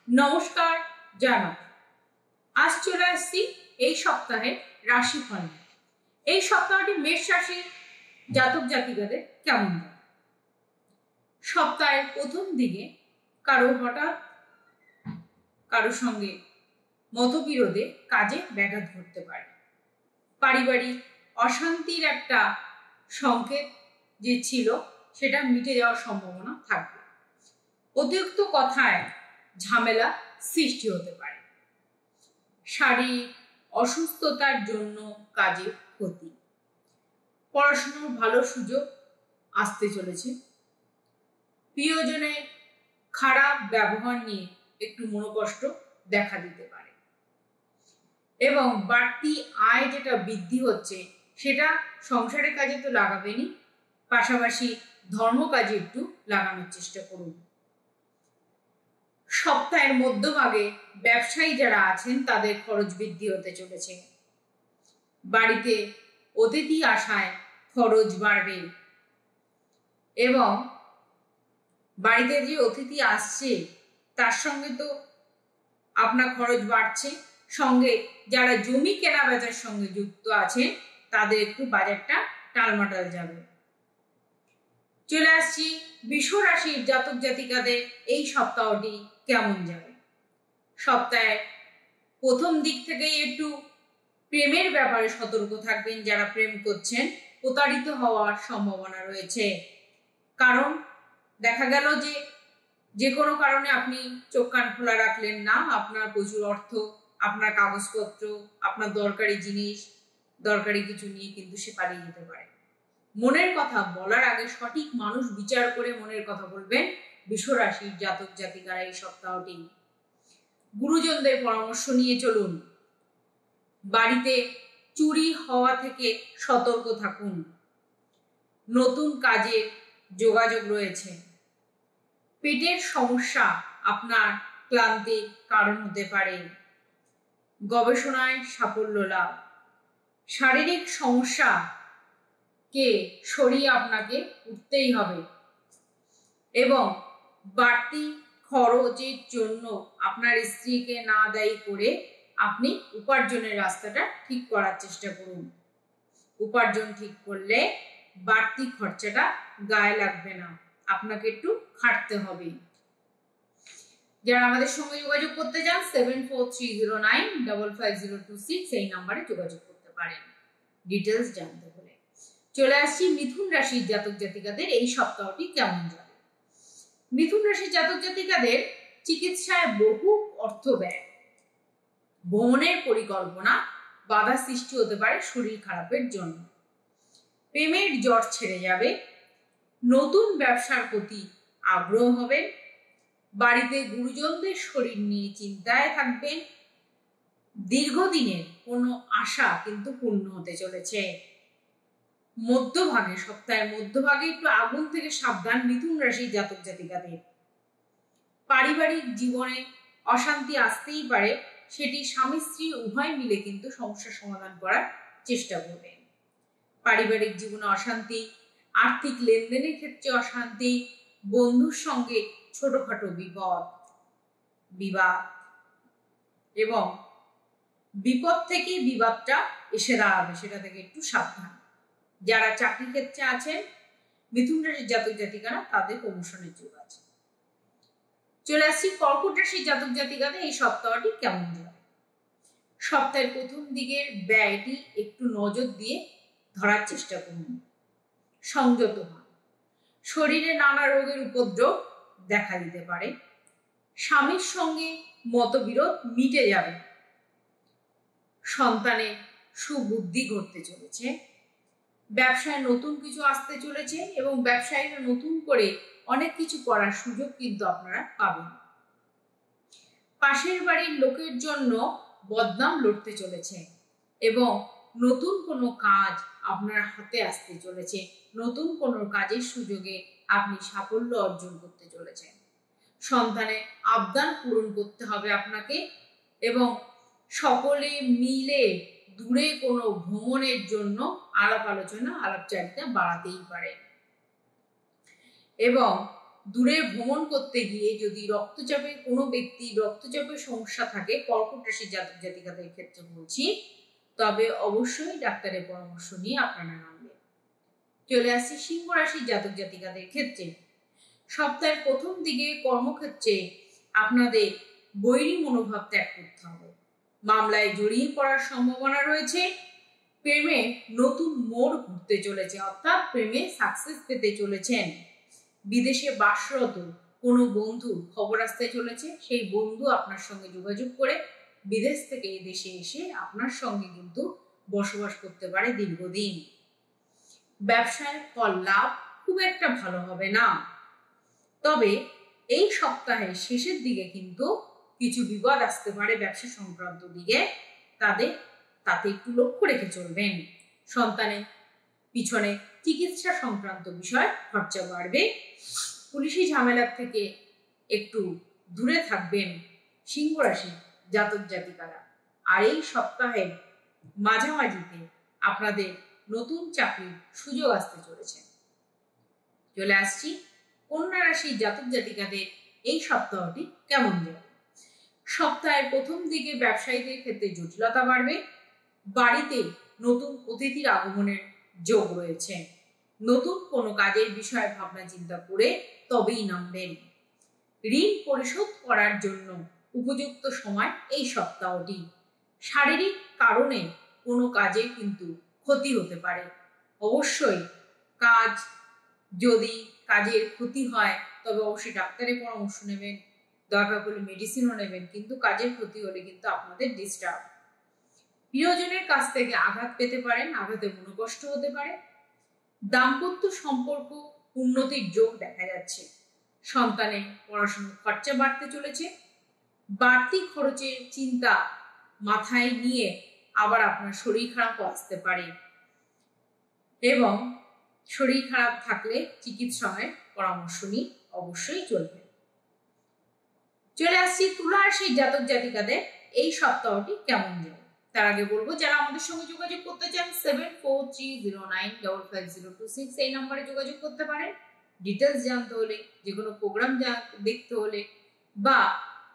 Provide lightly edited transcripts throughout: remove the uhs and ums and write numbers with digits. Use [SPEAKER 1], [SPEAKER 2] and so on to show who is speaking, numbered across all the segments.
[SPEAKER 1] নমস্কার জানাব। আজ চলে আসছি এই সপ্তাহে রাশিফল। এই সপ্তাহটি মেষ রাশির জাতক জাতিকাদের কেমন যাবে। সপ্তাহের প্রথম দিকে হঠাৎ কারো সঙ্গে মতবিরোধে কাজে ব্যাঘাত ঘটতে পারে। পারিবারিক অশান্তির একটা সংকেত যে ছিল সেটা মিটে যাওয়ার সম্ভাবনা থাকবে। অতিরিক্ত কথায় ঝামেলা সৃষ্টি হতে পারে। শারীরিক অসুস্থতার জন্য কাজে ক্ষতি। পড়াশোনার ভালো সুযোগ আসতে চলেছে। প্রিয়জনের খারাপ ব্যবহার নিয়ে একটু মনোকষ্ট দেখা দিতে পারে এবং বাড়তি আয় যেটা বৃদ্ধি হচ্ছে সেটা সংসারের কাজে তো লাগাবেনই, পাশাপাশি ধর্ম কাজে একটু লাগানোর চেষ্টা করুন। সপ্তাহের মধ্যভাগে ব্যবসায়ী যারা আছেন তাদের খরচ বৃদ্ধি হতে চলেছে। বাড়িতে অতিথি আসায় খরচ বাড়বে এবং বাড়িতে যে অতিথি আসছে তার সঙ্গে তো আপনার খরচ বাড়ছে, সঙ্গে যারা জমি কেনা বেচার সঙ্গে যুক্ত আছে তাদের একটু বাজারটা টালমাটাল যাবে। চলে আসছি বৃষ রাশির জাতক জাতিকাদের এই সপ্তাহটি কেমন যাবে। সপ্তাহে প্রথম দিক থেকেই একটু প্রেমের ব্যাপারে সতর্ক থাকবেন। যারা প্রেম করছেন প্রতারিত হওয়ার সম্ভাবনা রয়েছে, কারণ দেখা গেল যে কোনো কারণে আপনি চোখ কান খোলা রাখলেন না, আপনার প্রচুর অর্থ, আপনার কাগজপত্র, আপনার দরকারি জিনিস, দরকারি কিছু নিয়ে কিন্তু সে পালিয়ে যেতে পারে। মনের কথা বলার আগে সঠিক মানুষ বিচার করে মনের কথা বলবেন বৃষ রাশির জাতক জাতিকারা এই সপ্তাহটি। গুরুজনদের পরামর্শ নিয়ে চলুন। বাড়িতে চুরি হওয়া থেকে সতর্ক থাকুন। নতুন কাজে যোগাযোগ রয়েছে। পেটের সমস্যা আপনার ক্লান্তির কারণ হতে পারে। গবেষণায় সাফল্য লাভ। শারীরিক সমস্যা কে সরিয়ে আপনাকে উঠতেই হবে এবং বাড়তি খরচের জন্য আপনার স্ত্রীকে না দায়ী করে আপনি উপার্জনের রাস্তাটা ঠিক করার চেষ্টা করুন। উপার্জন ঠিক করলে বাড়তি খরচাটা গায়ে লাগবে না, আপনাকে একটু খাটতে হবে। যারা আমাদের সঙ্গে যোগাযোগ করতে চান 7430955026 এই নাম্বারে যোগাযোগ করতে পারেন ডিটেলস জানতে হলে। চলে আসছি মিথুন রাশির জাতক জাতিকাদের এই সপ্তাহটি কেমন যাবে। মিথুন রাশির জাতক জাতিকাদের চিকিৎসায় বহু অর্থ ব্যয়, ভ্রমণের পরিকল্পনা বাধা সৃষ্টি হতে পারে শরীর খারাপের জন্য। প্রেমের জট ছেড়ে যাবে। নতুন ব্যবসার প্রতি আগ্রহ হবে। বাড়িতে গুরুজনদের শরীর নিয়ে চিন্তায় থাকবেন। দীর্ঘদিনের কোনো আশা কিন্তু পূর্ণ হতে চলেছে। মধ্যভাগে, সপ্তাহের মধ্যভাগে একটু আগুন থেকে সাবধান মিথুন রাশির জাতক জাতিকাদের। পারিবারিক জীবনে অশান্তি আসতেই পারে, সেটি স্বামী স্ত্রী উভয় মিলে কিন্তু সমস্যার সমাধান করার চেষ্টা করবেন। পারিবারিক জীবনে অশান্তি, আর্থিক লেনদেনের ক্ষেত্রে অশান্তি, বন্ধুর সঙ্গে ছোটখাটো বিবাদ এবং বিপদ থেকে বিবাদটা এসে দাঁড়াবে, সেটা থেকে একটু সাবধান। যারা চাকরি ক্ষেত্রে আছেন মিথুন রাশির জাতক জাতিকারা তাদের প্রমোশনের যোগ আছে। চলে আসছি কর্কট রাশির জাতক জাতিকাদের এই সপ্তাহটি কেমন যাবে। সপ্তাহের প্রথম দিকের ব্যয়টি একটু নজর দিয়ে ধরার চেষ্টা করুন। সংযত হন। শরীরে নানা রোগের উপদ্রব দেখা দিতে পারে। স্বামীর সঙ্গে মতবিরোধ মিটে যাবে। সন্তানের সুবুদ্ধি ঘটতে চলেছে। ব্যবসায় নতুন কিছু আসতে চলেছে এবং ব্যবসায়ীরা নতুন করে অনেক কিছু করার সুযোগ কিন্তু আপনারা পাবেন। পাশের বাড়ির লোকের জন্য বদনাম লড়তে চলেছে এবং নতুন কোনো কাজ আপনার হাতে আসতে চলেছে। নতুন কোনো কাজের সুযোগে আপনি সাফল্য অর্জন করতে চলেছেন। সন্তানের আবদার পূরণ করতে হবে আপনাকে এবং সকলে মিলে দূরে কোনো ভ্রমণের জন্য আলাপচারিতা বাড়াতেই পারে এবং দূরে ভ্রমণ করতে গিয়ে যদি রক্তচাপের কোনো ব্যক্তির রক্তচাপের সমস্যা থাকে, কর্কট রাশির জাতক জাতিকাদের ক্ষেত্রে বলছি, তবে অবশ্যই ডাক্তারের পরামর্শ নিয়ে আপনারা নামবেন। চলে আসছি সিংহ রাশির জাতক জাতিকাদের ক্ষেত্রে। সপ্তাহের প্রথম দিকে কর্মক্ষেত্রে আপনাদের বৈরী মনোভাব ত্যাগ করতে হবে। মামলায় জড়িয়ে পড়ার সম্ভাবনা রয়েছে। প্রেমে নতুন মোড় ঘুরতে চলেছে, অর্থাৎ প্রেমে সাকসেস পেতে চলেছেন। বিদেশে বাসরত কোনো বন্ধু খবর আসতে চলেছে, সেই বন্ধু আপনার সঙ্গে যোগাযোগ করে বিদেশ থেকে এই দেশে এসে আপনার সঙ্গে কিন্তু বসবাস করতে পারে দীর্ঘদিন। ব্যবসায় ফল লাভ খুব একটা ভালো হবে না, তবে এই সপ্তাহের শেষের দিকে কিন্তু কিছু বিপদ আসতে পারে ব্যবসা সংক্রান্ত দিকে, তাতে একটু লক্ষ্য রেখে চলবেন। সন্তানের পিছনে চিকিৎসা সংক্রান্ত বিষয় খরচা বাড়বে। পুলিশি ঝামেলার থেকে একটু দূরে থাকবেন সিংহ রাশি জাতক জাতিকারা। আর এই সপ্তাহের মাঝামাঝিতে আপনাদের নতুন চাকরির সুযোগ আসতে চলেছে। চলে আসছি কন্যা রাশির জাতক জাতিকাদের এই সপ্তাহটি কেমন যাবে। সপ্তাহের প্রথম দিকে ব্যবসায়ীদের ক্ষেত্রে জটিলতা বাড়বে। বাড়িতে নতুন অতিথির আগমনের যোগ রয়েছে। নতুন কোনো কাজের বিষয়ে ভাবনা চিন্তা করে তবেই নামবেন। ঋণ পরিশোধ করার জন্য উপযুক্ত সময় এই সপ্তাহটি। শারীরিক কারণে কোনো কাজে কিন্তু ক্ষতি হতে পারে। অবশ্যই যদি কাজের ক্ষতি হয় তবে অবশ্যই ডাক্তারের পরামর্শ নেবেন, দরকার পড়লে মেডিসিনও নেবেন, কিন্তু কাজের ক্ষতি হলে কিন্তু আপনাদের ডিস্টার্ব। প্রিয়জনের কাছ থেকে আঘাত পেতে পারেন, আঘাতে মনোকষ্ট হতে পারে। দাম্পত্য সম্পর্ক উন্নতির যোগ দেখা যাচ্ছে। সন্তানের পড়াশোনার খরচা বাড়তে চলেছে। বাড়তি খরচের চিন্তা মাথায় নিয়ে আবার আপনার শরীর খারাপও আসতে পারে, এবং শরীর খারাপ থাকলে চিকিৎসকের পরামর্শ নিয়ে অবশ্যই চলবে। চলে আসছি তুলা রাশির জাতক জাতিকাদের এই সপ্তাহটি কেমন যাবে। তার আগে বলবো, যারা আমাদের সঙ্গে যোগাযোগ করতে চান 7430955026 এই নম্বরে যোগাযোগ করতে পারেন। ডিটেলস জানতে হলে, যে কোনো প্রোগ্রাম দেখতে হলে বা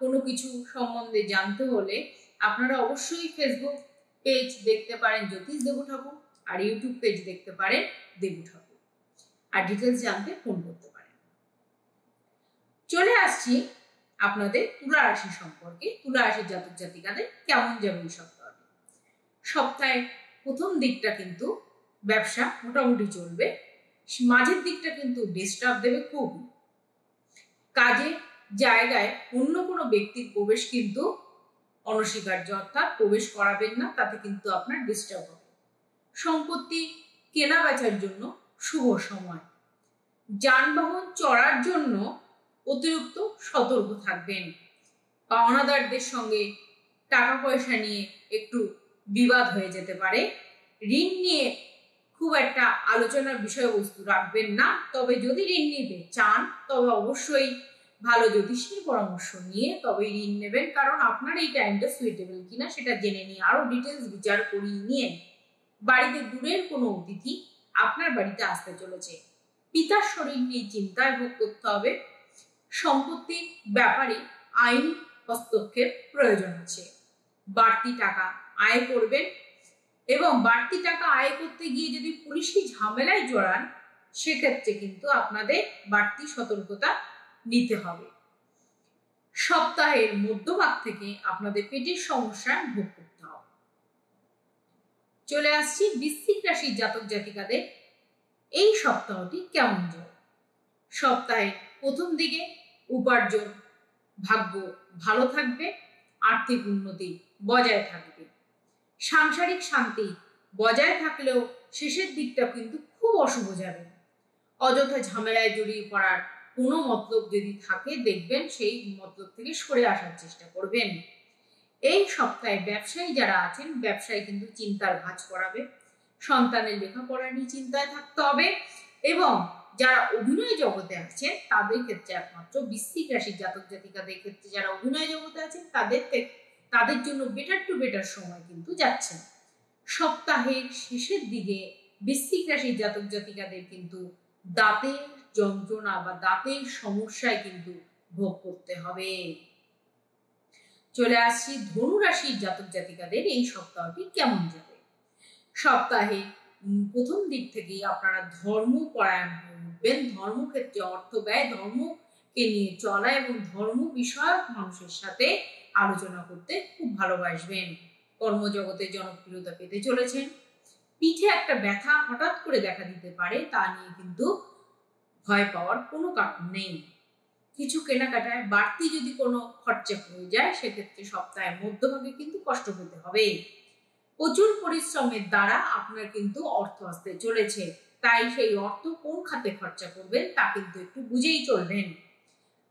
[SPEAKER 1] কোনো কিছু সম্বন্ধে জানতে হলে আপনারা অবশ্যই ফেসবুক পেজ দেখতে পারেন জ্যোতিষ দেবু ঠাকুর, আর ইউটিউব পেজ দেখতে পারেন দেবু ঠাকুর, আর ডিটেলস জানতে ফোন করতে পারেন। চলে আসছি আপনাদের তুলা রাশি সম্পর্কে। তুলা রাশির জাতক জাতিকাদের কেমন যাবে এই সপ্তাহটি। সপ্তাহের প্রথম দিকটা কিন্তু ব্যবসা মোটামুটি চলবে। মাঝের দিকটা কিন্তু ডিস্টার্ব দেবে খুব। কাজের জায়গায় অন্য কোনো ব্যক্তির প্রবেশ কিন্তু অনস্বীকার্য, অর্থাৎ প্রবেশ করাবেন না, তাতে কিন্তু আপনার ডিস্টার্ব হবে। সম্পত্তি কেনা বেচার জন্য শুভ সময়। যানবাহন চড়ার জন্য অতিরিক্ত সতর্ক থাকবেন। পাওনাদারদের সঙ্গে টাকা পয়সা নিয়ে একটু বিবাদ হয়ে যেতে পারে। ঋণ নিয়ে খুব একটা আলোচনার বিষয়বস্তু রাখবেন না, তবে যদি ঋণ নিতে চান তবে অবশ্যই ভালো জ্যোতিষীর পরামর্শ নিয়ে তবে ঋণ নেবেন, কারণ আপনার এই টাইমটা সুইটেবল কিনা সেটা জেনে নিয়ে আরো ডিটেলস বিচার করিয়ে নিয়ে। বাড়িতে দূরের কোনো অতিথি আপনার বাড়িতে আসতে চলেছে। পিতার শরীর নিয়ে চিন্তায় ভোগ করতে হবে। সম্পত্তির ব্যাপারে আইন হস্তক্ষেপ প্রয়োজন আছে। বাড়তি টাকা আয় করবেন, এবং বাড়তি টাকা আয় করতে গিয়ে যদি পুলিশি ঝামেলায় জড়ান সেক্ষেত্রে কিন্তু আপনাদের বাড়তি সতর্কতা নিতে হবে। সপ্তাহের মধ্যভাগ থেকে আপনাদের পেটের সমস্যা ভোগ করতে হবে। চলে আসছি বৃশ্চিক রাশির জাতক জাতিকাদের এই সপ্তাহটি কেমন যাবে। সপ্তাহের প্রথম দিকে উপার্জন ভাগ্য ভালো থাকবে, আর্থিক উন্নতি বজায় থাকবে। সাংসারিক শান্তি বজায় থাকলেও শেষের দিকটা কিন্তু খুব অশুভ যাবে। অযথা ঝামেলায় জড়িয়ে পড়ার কোনো মতলব যদি থাকে দেখবেন সেই মতলব থেকে সরে আসার চেষ্টা করবেন। এই সপ্তাহে ব্যবসায়ী যারা আছেন, ব্যবসায়ী কিন্তু চিন্তার ভাঁজ করাবে। সন্তানের লেখাপড়া নিয়ে চিন্তায় থাকতে হবে, এবং যারা অভিনয় জগতে আছেন তাদের ক্ষেত্রে, একমাত্র বৃশ্চিক রাশির জাতক জাতিকাদের ক্ষেত্রে যারা অভিনয় জগতে আছেন তাদের জন্য বেটার টু বেটার সময় কিন্তু যাচ্ছে। সপ্তাহের শেষের দিকে বৃশ্চিক রাশির জাতক জাতিকাদের কিন্তু দাঁতের যন্ত্রণা বা দাঁতের সমস্যায় কিন্তু ভোগ করতে হবে। চলে আসছি ধনু রাশির জাতক জাতিকাদের এই সপ্তাহটি কেমন যাবে। সপ্তাহে প্রথম দিক থেকেই আপনারা ধর্মপরায়ণ হয়ে উঠবেন। ধর্মক্ষেত্রে অর্থ ব্যয়, ধর্মকে নিয়ে চলা এবং ধর্ম বিষয়ক মানুষের সাথে আলোচনা করতে খুব ভালোবাসবেন। কর্মজগতে জনপ্রিয়তা পেতে চলেছেন। পিঠে একটা ব্যথা হঠাৎ করে দেখা দিতে পারে, তা নিয়ে কিন্তু ভয় পাওয়ার কোনো কারণ নেই। কিছু কেনাকাটায় বাড়তি যদি কোনো খরচা হয়ে যায়, সেক্ষেত্রে সপ্তাহের মধ্যভাগে কিন্তু কষ্ট পেতে হবে। প্রচুর পরিশ্রমের দ্বারা আপনার কিন্তু অর্থ আসতে চলেছে, তাই সেই অর্থ কোন খাতে খরচা করবেন তা কিন্তু একটু বুঝেই চলবেন।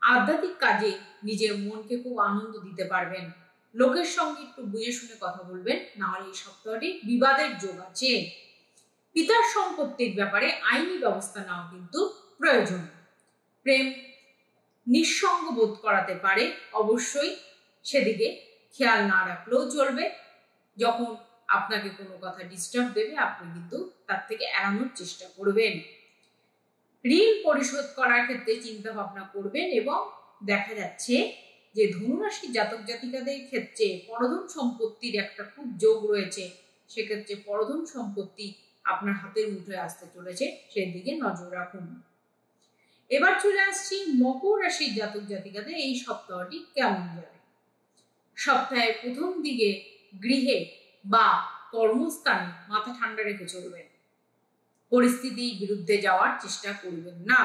[SPEAKER 1] আধ্যাত্মিক কাজে নিজের মনকে খুব আনন্দ দিতে পারবেন। লোকের সঙ্গে একটু বুঝে শুনে কথা বলবেন, না হলে এই সপ্তাহটি বিবাদের যোগ আছে। পিতার সম্পত্তির ব্যাপারে আইনি ব্যবস্থা নেওয়া কিন্তু প্রয়োজন। প্রেম নিঃসঙ্গ বোধ করাতে পারে, অবশ্যই সেদিকে খেয়াল না রাখলেও চলবে। যখন আপনাকে কোনো কথা ডিস্টার্ব দেবে, আপনি কিন্তু তার থেকে এড়ানোর চেষ্টা করবেন। ঋণ পরিশোধ করার ক্ষেত্রে চিন্তা ভাবনা করবেন এবং দেখা যাচ্ছে যে ধনুরাশির জাতক জাতিকাদের ক্ষেত্রে পরধন সম্পত্তির একটা খুব যোগ রয়েছে। সেক্ষেত্রে পরধন সম্পত্তি আপনার হাতের মুঠোয় আসতে চলেছে, সেদিকে নজর রাখুন। এবার চলে আসছি মকর রাশির জাতক জাতিকাদের এই সপ্তাহটি কেমন যাবে। সপ্তাহের প্রথম দিকে গৃহে বা কর্মস্থানে মাথা ঠান্ডা রেখে চলবেন। পরিস্থিতির বিরুদ্ধে যাওয়ার চেষ্টা করবেন না।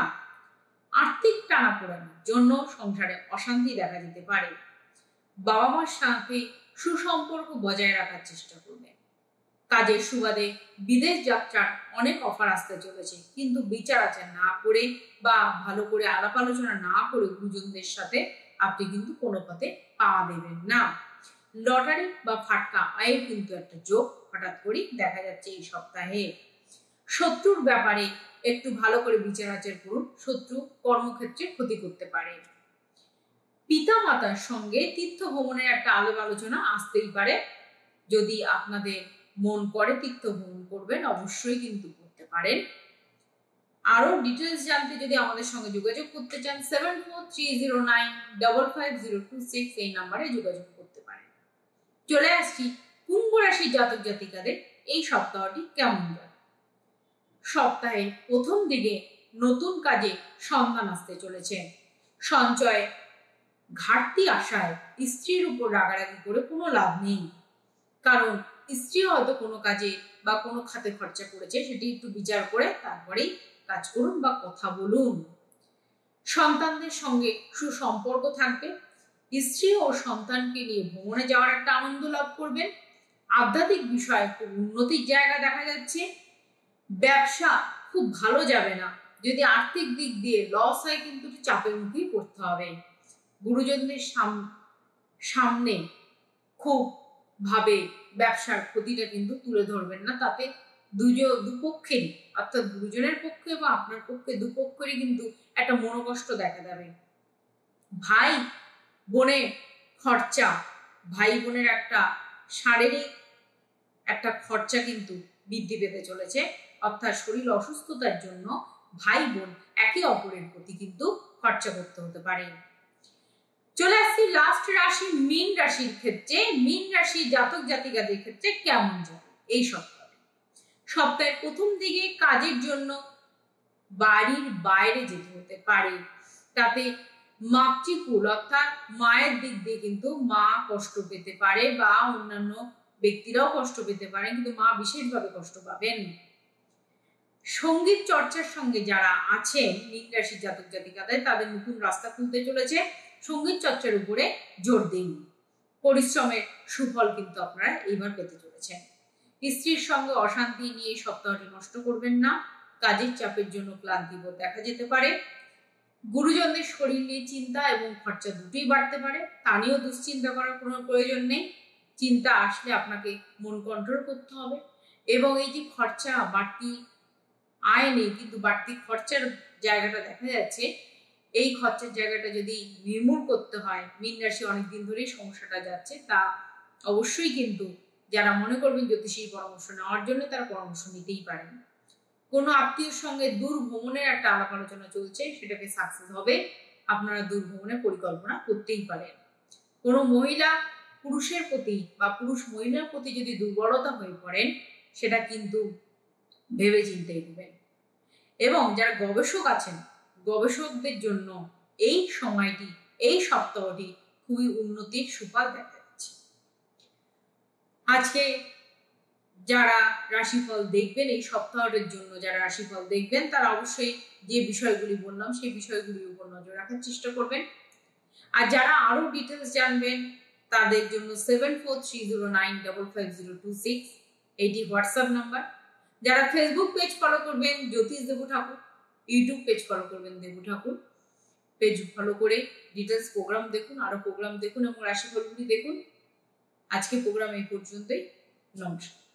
[SPEAKER 1] আর্থিক টানাপোড়েনের জন্য সংসারে অশান্তি দেখা যেতে পারে। বাবা মার সাথে সুসম্পর্ক বজায় রাখার চেষ্টা করবেন। কাজের সুবাদে বিদেশ যাত্রার অনেক অফার আসতে চলেছে, কিন্তু বিচার আচার না করে বা ভালো করে আলাপ আলোচনা না করে গুরুজনদের সাথে আপনি কিন্তু কোনো পথে পা দেবেন না। লটারি বা ফাটকা আয়ের কিন্তু একটা যোগ হঠাৎ করেই দেখা যাচ্ছে এই সপ্তাহে। শত্রুর ব্যাপারে একটু ভালো করে বিচার আচার করুন, শত্রু কর্মক্ষেত্রে ক্ষতি করতে পারে। পিতা মাতার সঙ্গে তীর্থ ভ্রমণের একটা আলাপ আলোচনা আসতেই পারে। যদি আপনাদের মন করে তীর্থ ভ্রমণ করবেন, অবশ্যই কিন্তু করতে পারেন। আরো ডিটেলস জানতে যদি আমাদের সঙ্গে যোগাযোগ করতে চান 7430955026 এই নাম্বারে যোগাযোগ করতে পারেন। চলে আসছি কুম্ভ রাশির জাতক জাতিকাদের এই সপ্তাহটি কেমন যাবে। সপ্তাহে প্রথম দিকে নতুন কাজে সন্ধান আসতে চলেছে। সঞ্চয় ঘাটতি আসায় স্ত্রীর উপর রাগারাগি করে কোনো লাভ নেই, কারণ স্ত্রী হয়তো কোনো কাজে বা কোনো খাতে খরচা করেছে, সেটি একটু বিচার করে তারপরেই কাজ করুন বা কথা বলুন। সন্তানদের সঙ্গে সুসম্পর্ক থাকবে। স্ত্রী ও সন্তানকে নিয়ে ভ্রমণে যাওয়ার একটা আনন্দ লাভ করবেন। আধ্যাত্মিক বিষয়ে খুব উন্নতির জায়গা দেখা যাচ্ছে। ব্যবসা খুব ভালো যাবে না, যদি আর্থিক দিক দিয়ে লস হয় কিন্তু চাপের মুখেই পড়তে হবে। গুরুজনদের সামনে খুব ভাবে ব্যবসার ক্ষতিটা কিন্তু তুলে ধরবেন না, তাতে দুপক্ষেরই অর্থাৎ গুরুজনের পক্ষে বা আপনার পক্ষে দুপক্ষেরই কিন্তু একটা মনোকষ্ট দেখা দেবে। ভাই বোনের খরচা, ভাই বোনের একটা শারীরিক একটা খরচা কিন্তু বৃদ্ধি পেতে চলেছে, অর্থাৎ শরীর অসুস্থতার জন্য ভাই বোন একে অপরের প্রতি কিন্তু খরচা করতে হতে পারে। চলে আসছি লাস্ট রাশি মীন রাশির ক্ষেত্রে। মীন রাশি জাতক জাতিকাদের ক্ষেত্রে কেমন যাবে এই সপ্তাহে। সপ্তাহের প্রথম দিকে কাজের জন্য বাড়ির বাইরে যেতে হতে পারে, তাতে মাতৃকুল অর্থাৎ মায়ের দিক দিয়ে কিন্তু মা কষ্ট পেতে পারে বা অন্যান্য ব্যক্তিরাও কষ্ট পেতে পারেন, কিন্তু মা বিশেষভাবে কষ্ট পাবেন। সঙ্গীত চর্চার সঙ্গে যারা আছেন মীন রাশির জাতক জাতিকাদের, তাদের নতুন রাস্তা খুলতে চলেছে। সঙ্গীত চর্চার উপরে জোর দিন। পরিশ্রমের সুফল কিন্তু আপনারা এইবার পেতে চলেছেন। স্ত্রীর সঙ্গে অশান্তি নিয়ে সপ্তাহটি নষ্ট করবেন না। কাজের চাপের জন্য ক্লান্তিবোধ দেখা যেতে পারে। গুরুজনদের শরীর নিয়ে চিন্তা এবং খরচা দুটোই বাড়তে পারে, তা নিয়েও দুশ্চিন্তা করার কোনো প্রয়োজন নেই। চিন্তা আসলে আপনাকে মন কন্ট্রোল করতে হবে। এবং এই যে খরচা বাড়তি আয় নেই কিন্তু বাড়তি খরচার জায়গাটা দেখা যাচ্ছে, এই খরচের জায়গাটা যদি নির্মূল করতে হয়, মীন রাশি অনেকদিন ধরেই সমস্যাটা যাচ্ছে, তা অবশ্যই কিন্তু যারা মনে করবেন জ্যোতিষীর পরামর্শ নেওয়ার জন্য তারা পরামর্শ নিতেই পারেন। কোনো আত্মীয়র সঙ্গে দূর ভ্রমণের একটা আলাপ আলোচনা চলছে, সেটাকে সাকসেস হবে। আপনারা দূর ভ্রমণের পরিকল্পনা করতেই পারেন। কোনো মহিলা পুরুষের প্রতি বা পুরুষ মহিলার প্রতি যদি দুর্বলতা হয়ে পড়েন, সেটা কিন্তু ভেবে চিন্তে এগোবেন। এবং যারা গবেষক আছেন, গবেষকদের জন্য এই সময়টি, এই সপ্তাহটি খুবই উন্নতির সুফল দেখা যাচ্ছে। আজকে যারা রাশিফল দেখবেন, এই সপ্তাহের জন্য যারা রাশিফল দেখবেন, তারা অবশ্যই যে বিষয়গুলি বললাম সেই বিষয়গুলির উপর নজর রাখার চেষ্টা করবেন। আর যারা আরো ডিটেলস জানবেন, তাদের জন্য 7430955026 এইটি হোয়াটসঅ্যাপ নাম্বার। যারা ফেসবুক পেজ ফলো করবেন জ্যোতিষ দেবু ঠাকুর, ইউটিউব পেজ ফলো করবেন দেবু ঠাকুর, পেজ ফলো করে ডিটেলস প্রোগ্রাম দেখুন, আরো প্রোগ্রাম দেখুন এবং রাশিফলগুলি দেখুন। আজকে প্রোগ্রাম এই পর্যন্তই। নমস্কার।